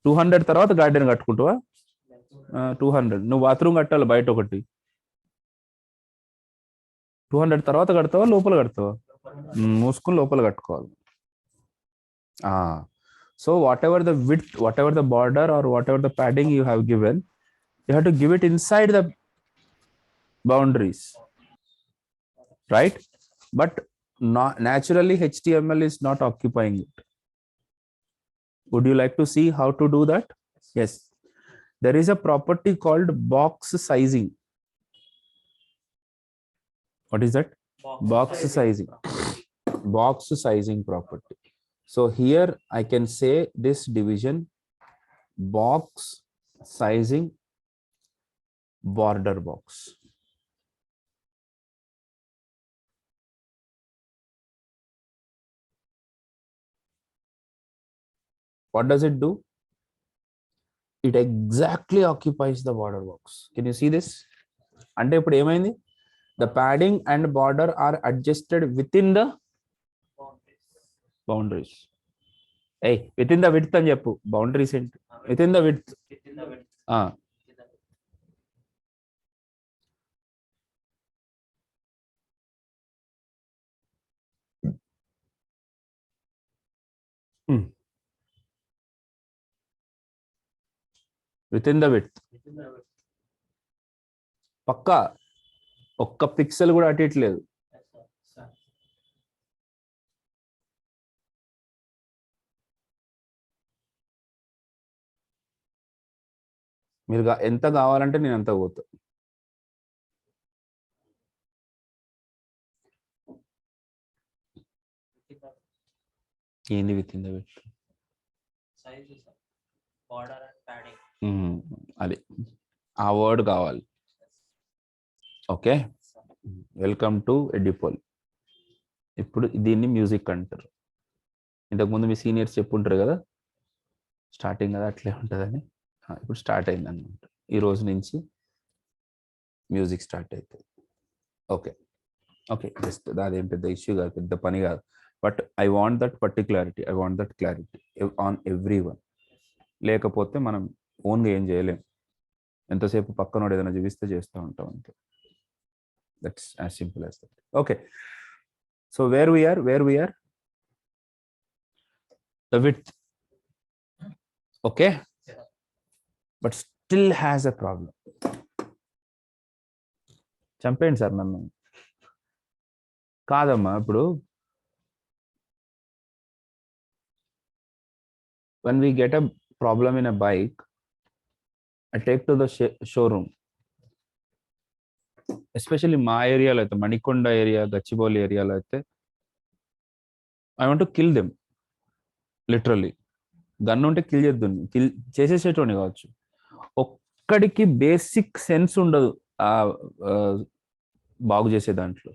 200 తర్వాత garden కట్టుకుంటావా? 200 నువ్వు bathroom కట్టాలి బయట ఒకటి, 200 తర్వాత కడతావా లోపల కడతావా? మూసుకుని లోపల కట్టుకోవాలి. So whatever the width, whatever the border or whatever the padding you have given, you have to give it inside the boundaries, right? But naturally HTML is not occupying it. Would you like to see how to do that? Yes, there is a property called box sizing. What is that? Box sizing. Box sizing property. So here I can say this division box sizing border box. What does it do? It exactly occupies the border box. Can you see this? అంటే ఇప్పుడు ఏమైంది? The padding and border are adjusted within the boundaries. Hey, within the width అని చెప్పు, boundaries ఏంటి? Within the width. Within the width. Within the width పక్కా ఒక్క pixel కూడా అటు ఇటు లేదు. మీరు ఎంత కావాలంటే నేను అంత పోతా. ఏంది విత్ ఇన్ ద విత్? అది ఆ వర్డ్ కావాలి. ఓకే, వెల్కమ్ టు ఎడిపోల్. ఇప్పుడు దీన్ని మ్యూజిక్ అంటారు. ఇంతకుముందు మీ సీనియర్స్ చెప్పుంటారు కదా, స్టార్టింగ్ కదా అట్లే ఉంటుందని. ఇప్పుడు స్టార్ట్ అయింది అనమాట. ఈ రోజు నుంచి మ్యూజిక్ స్టార్ట్ అవుతుంది. ఓకే ఓకే, జస్ట్ అదేం పెద్ద ఇష్యూ కాదు, పెద్ద పని కాదు. But I want that particularity, I want that clarity on every one. లేకపోతే మనం ఓన్గా ఏం చేయలేం. ఎంతసేపు పక్కనోడు ఏదైనా చూపిస్తే చేస్తూ ఉంటాం అంతే. That's as simple as that. Okay, so where we are the width. Okay, but still has a problem. చంపేయండి సార్ నన్ను. కాదమ్మా, ఇప్పుడు when we get a problem in a bike, I take to the showroom. Especially మా ఏరియాలో అయితే, Manikonda area, Gachibowli ఏరియాలో అయితే, I want to kill them. Literally gun ఉంటే కిల్ చేద్దాం, చేసేసేటోని కావచ్చు. ఒక్కడికి బేసిక్ సెన్స్ ఉండదు ఆ బాగు చేసే దాంట్లో.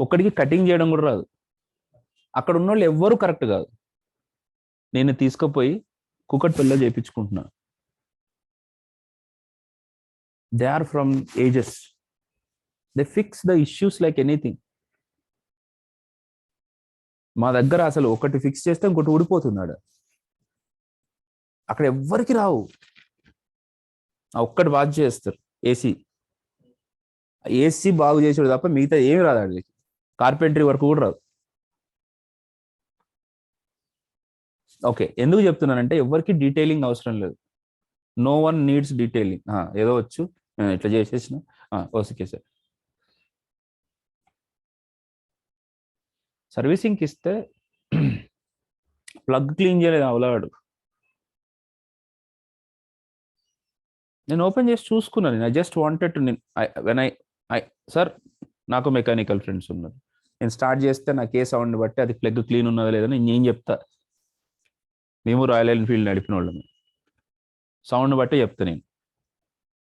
ఒక్కడికి కటింగ్ చేయడం కూడా రాదు. అక్కడ ఉన్న వాళ్ళు ఎవ్వరూ కరెక్ట్ కాదు. నేను తీసుకుపోయి కుకట్పల్లిలో చేయించుకుంటున్నా. They are from ages, they fix the issues like anything. మా దగ్గర అసలు ఒకటి ఫిక్స్ చేస్తే ఇంకోటి ఊడిపోతున్నాడు. అక్కడ ఎవ్వరికి రావు, ఒక్కటి బాగు చేస్తారు. ఏసీ బాగు చేసాడు తప్ప మిగతా ఏమి రాదు. అడిగి కార్పెంటరీ వర్క్ కూడా రాదు. ఓకే, ఎందుకు చెప్తున్నానంటే ఎవరికి డీటెయిలింగ్ అవసరం లేదు. No one needs detailing. ఏదో వచ్చు, ఇట్లా చేసేసిన ఓకే సార్. సర్వీసింగ్కి ఇస్తే ప్లగ్ క్లీన్ చేయలేదు అవలాడు. నేను ఓపెన్ చేసి చూసుకున్నాను. I just wanted to, when I sir, నాకు మెకానికల్ ఫ్రెండ్స్ ఉన్నారు. నేను స్టార్ట్ చేస్తే నాకు ఏ సౌండ్ బట్టి అది ప్లగ్ క్లీన్ ఉన్నదా లేదని నేను చెప్తా. మేము రాయల్ ఎన్ఫీల్డ్ నడిపిన వాళ్ళని, సౌండ్ బట్టి చెప్తా నేను.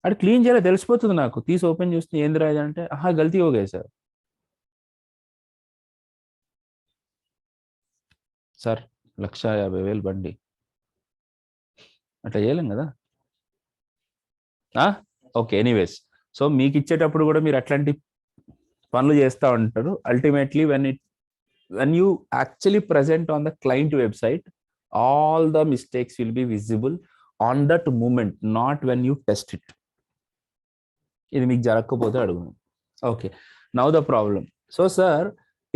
అది క్లీన్ చేయాలి తెలిసిపోతుంది నాకు. తీసి ఓపెన్ చేస్తే ఏంది రాయదు అంటే, గల్తీ హోగా సార్. సార్ 1,50,000 బండి, అట్లా చేయలేం కదా. Okay, anyways. సో మీకు ఇచ్చేటప్పుడు కూడా మీరు అట్లాంటి పనులు చేస్తూ ఉంటారు. Ultimately when you actually present on the client website, all the mistakes will be visible on that moment, not when you test it. ఇది మీకు జరగకపోతే అడుగు. Okay, now the problem. So sir,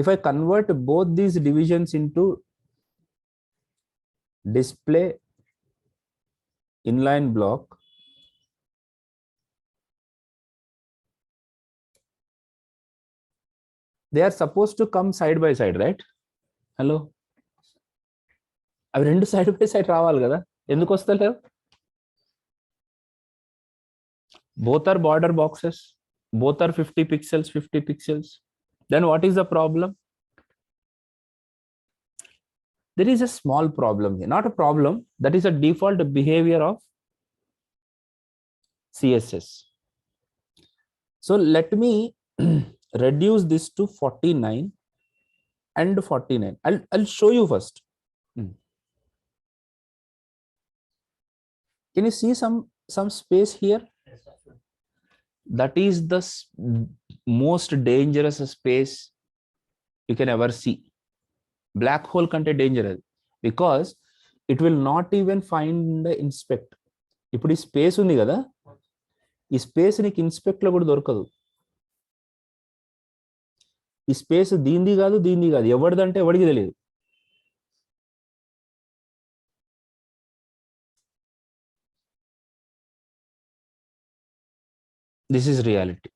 if I convert both these divisions into display inline block, they are supposed to come side by side, right? Hello, అవి రెండు side by side రావాలి కదా, ఎందుకు వస్తలేవు? both are border boxes, both are 50 pixels 50 pixels. Then what is the problem? There is a small problem here, not a problem, that is a default behavior of CSS. So let me reduce this to 49 and 49. I'll show you first. Can you see some space here? That is the most dangerous space you can ever see. Black hole కంటే dangerous, because it will not even find the inspect. ఇప్పుడు ఈ space ఉంది కదా, ఈ space నీకు inspect లో కూడా దొరకదు. ఈ స్పేస్ దీనిది కాదు, ఎవరిదంటే ఎవరికి తెలియదు. This is reality.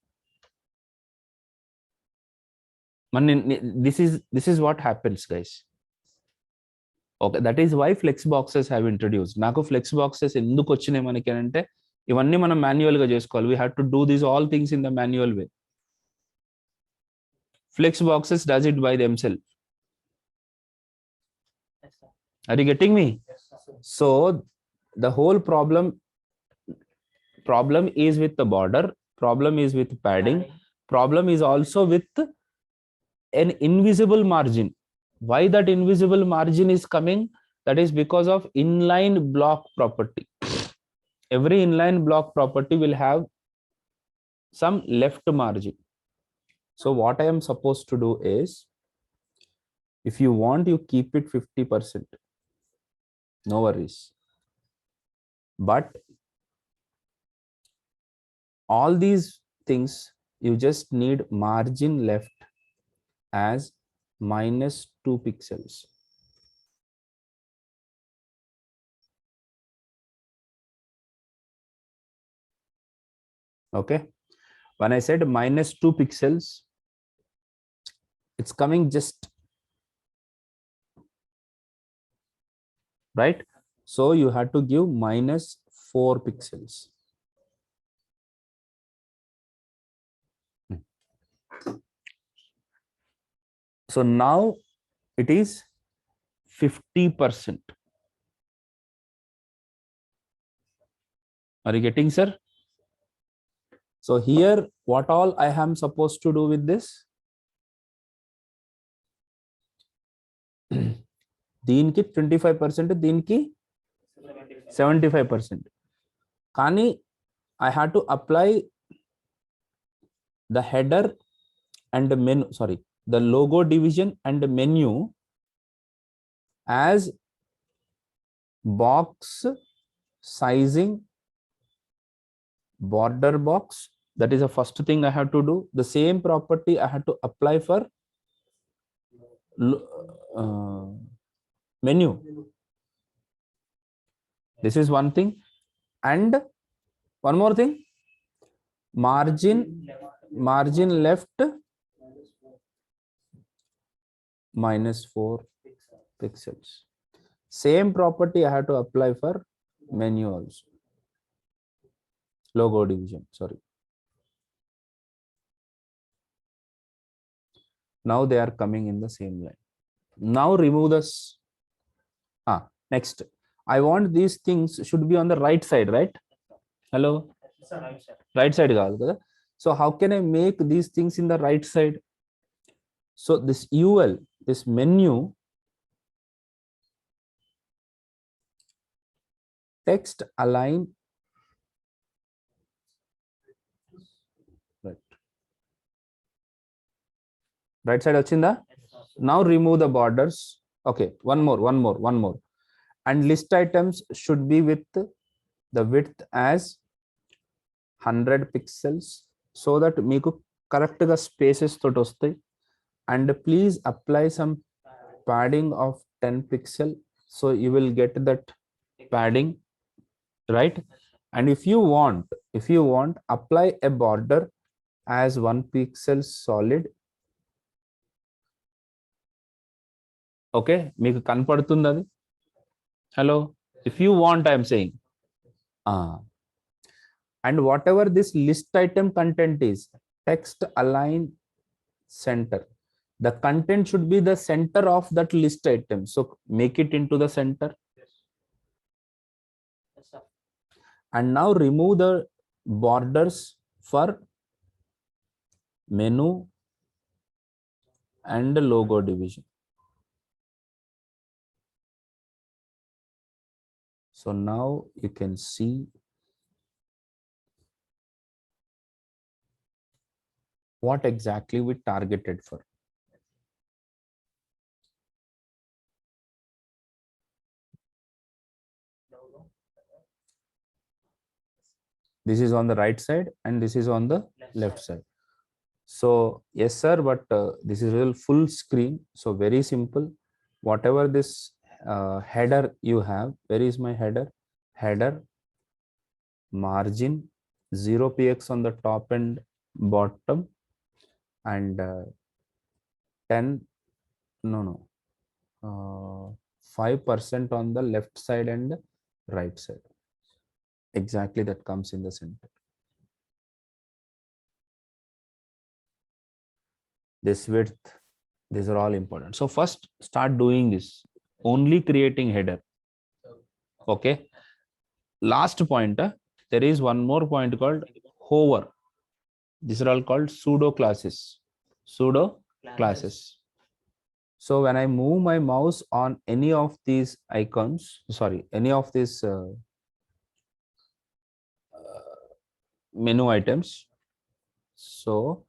This is what happens, guys. Okay, that is why flex boxes have introduced. నాకు ఫ్లెక్స్ బాక్సెస్ ఎందుకు వచ్చినాయి మనకి అంటే ఇవన్నీ మనం మాన్యువల్ గా చేసుకోవాలి. We have to do these all things in the manual way. Flex boxes does it by themselves. Yes, sir. Are you getting me? Yes, sir. So the whole problem is with the border, problem is with padding, problem is also with an invisible margin. Why that invisible margin is coming? That is because of inline block property. Every inline block property will have some left margin. So what I am supposed to do is, if you want, you keep it 50%, no worries, but all these things you just need margin left as -2 pixels. Okay, when I said -2 pixels, it's coming just right. So you had to give -4 pixels. So now it is 50%. Are you getting, sir? So here, what all I am supposed to do with this? దీనికి 25%, దీనికి 75%. కానీ I had to apply the header and the menu, sorry, the logo division and the menu as box sizing border box. That is the first thing I have to do. The same property I had to apply for menu. This is one thing. And one more thing, margin left -4 pixels. Same property I have to apply for menu also, logo division, sorry. Now they are coming in the same line. Now remove this. Next, I want these things should be on the right side, right? Hello, Sir, right, sir. right side కావాలి కదా. So how can I make these things in the right side? So this UL, this menu, text align right side వచ్చిందా? Now remove the borders. Okay, one more. And list items should be with the width as 100 pixels so that మీకు correct గా spaces తోటి వస్తాయి. And please apply some padding of 10 pixel so you will get that padding, right? And if you want, apply a border as 1 pixel solid. Okay, మీకు కనపడుతుంది అది? Hello, if you want, I am saying. And whatever this list item content is, text align center. The content should be the center of that list item. So make it into the center. Yes, sir. And now remove the borders for menu and logo division. So now you can see what exactly we targeted for. This is on the right side and this is on the left side. So yes sir, but this is real full screen. So very simple. Whatever this header you have, where is my header? Header, margin, 0 px on the top and bottom, and 10 no no 5% on the left side and right side. Exactly, that comes in the center. This width, these are all important. So first start doing this, only creating header. Okay, last point, there is one more point called hover. These are all called pseudo classes. Pseudo classes. So when I move my mouse on any of these icons, sorry, any of these menu items, so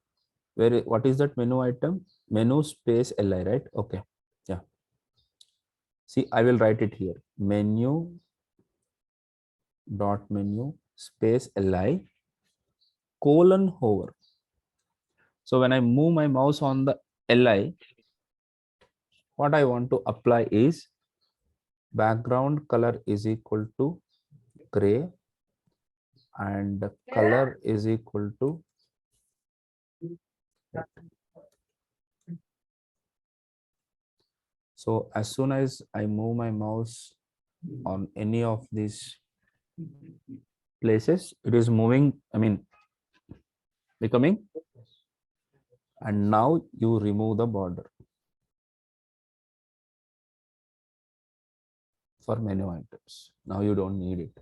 what is that menu item? Menu space li, right? Okay, yeah. See, I will write it here. Menu dot menu space li colon hover. So when I move my mouse on the li, what I want to apply is background color is equal to gray and the color is equal to red. So as soon as I move my mouse on any of these places, it is moving, I mean, becoming, and now you remove the border for menu items. Now you don't need it.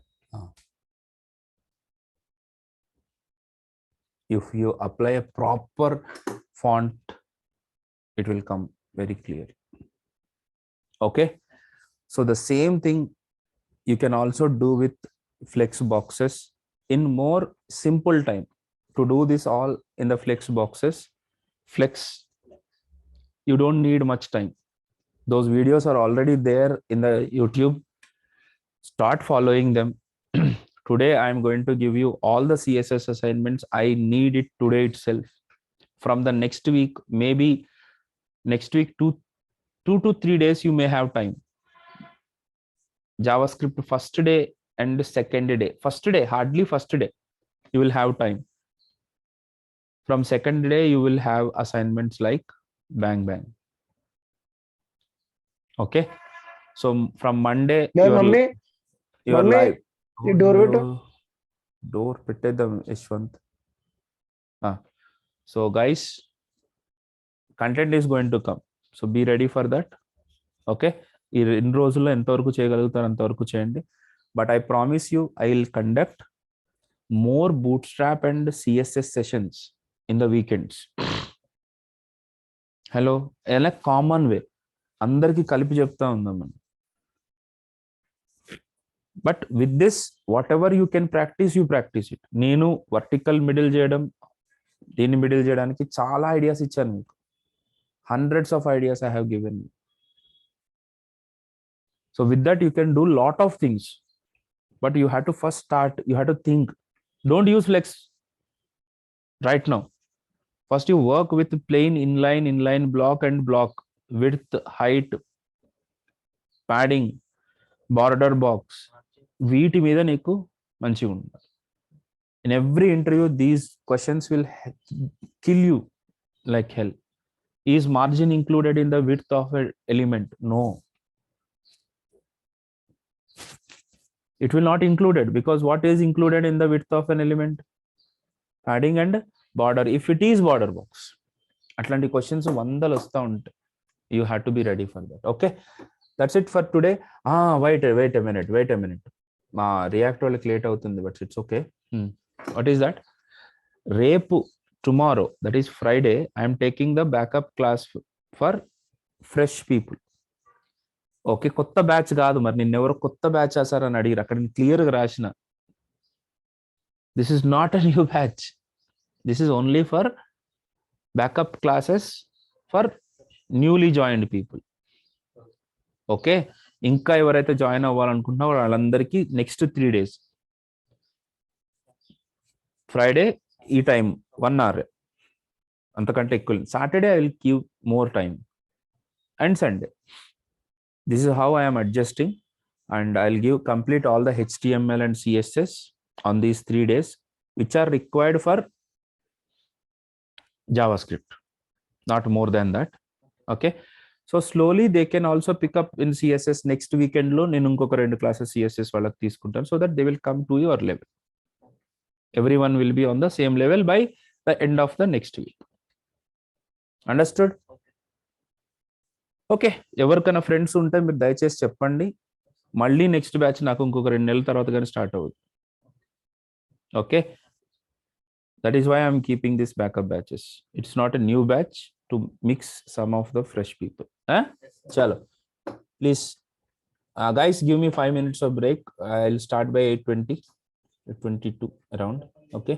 If you apply a proper font, it will come very clear. Okay, so the same thing you can also do with flex boxes in more simple time. To do this all in the flex boxes, flex, you don't need much time. Those videos are already there in the YouTube. Start following them. Today I am going to give you all the CSS assignments. I need it today itself. From the next week, maybe next week, 2 to 3 days you may have time. JavaScript first day and second day. First day, hardly first day, you will have time. From second day, you will have assignments like bang bang. Okay, so from Monday you are live. Door పెట్టేద్దాం Yashwant. So guys, content is going to come, so be ready for that. Okay, ఈ 2 రోజుల్లో ఎంతవరకు చేయగలుగుతారు అంతవరకు చేయండి. But I promise you, I will conduct more bootstrap and CSS sessions in the weekends. Hello, in a common way, అందరికి కలిపి చెప్తా ఉందాం. But with this, whatever you can practice, you practice it. నేను వర్టికల్ మిడిల్ చేయడం, దీన్ని middle చేయడానికి చాలా ideas ఇచ్చాను మీకు. Hundreds of ideas I have given you. So with that, you can do lot of things. But you have to first start, you have to think. Don't use flex right now. First you work with plain inline block and block, width, height, padding, border box. వీటి మీద నీకు మంచిగా ఉండాలి. In every interview, these questions will kill you like hell. Is margin included in the width of an element? No. It will not included, because what is included in the width of an element? Padding and border. If it is border box, atlanti questions vandal vasta untayi. You have to be ready for that. Okay, that's it for today. Wait a minute. Ma react వాళ్ళకి late అవుతుంది, but it's okay. What is that? Tomorrow, that is Friday, I am taking the backup class for fresh people. Okay, కొత్త batch కాదు. మరి నిన్నెవరో కొత్త batch చేశారని అడిగారు, అక్కడ నేను క్లియర్గా రాసిన. This is not a new batch. This is only for backup classes for newly joined people. Okay, ఇంకా ఎవరైతే జాయిన్ అవ్వాలనుకుంటున్నారో వాళ్ళందరికీ నెక్స్ట్ 3 days, ఫ్రైడే ఈ టైం 1 hour, అంతకంటే ఎక్కువ. Saturday I will give more time, and Sunday. This is how I am adjusting, and I'll give complete all the HTML and CSS on these 3 days. which are required for JavaScript, not more than that. Okay, so slowly they can also pick up in CSS. Next weekend lo nenu inkoka rendu classes CSS వాళ్ళకి తీసుకుంటాను, so that they will come to your level. Everyone will be on the same level by the end of the next week. Understood? Okay, ఎవరికైనా friends ఉంటే మీరు దయచేసి చెప్పండి. మళ్ళీ next batch నాకు ఇంకొక 2 నెలల తర్వాత కానీ స్టార్ట్ అవ్వదు. Okay, that is why I'm keeping this backup batches. It's not a new batch to mix some of the fresh people. చలో please guys give me 5 minutes of break. I'll start by 8:20, 8:22 around. Okay.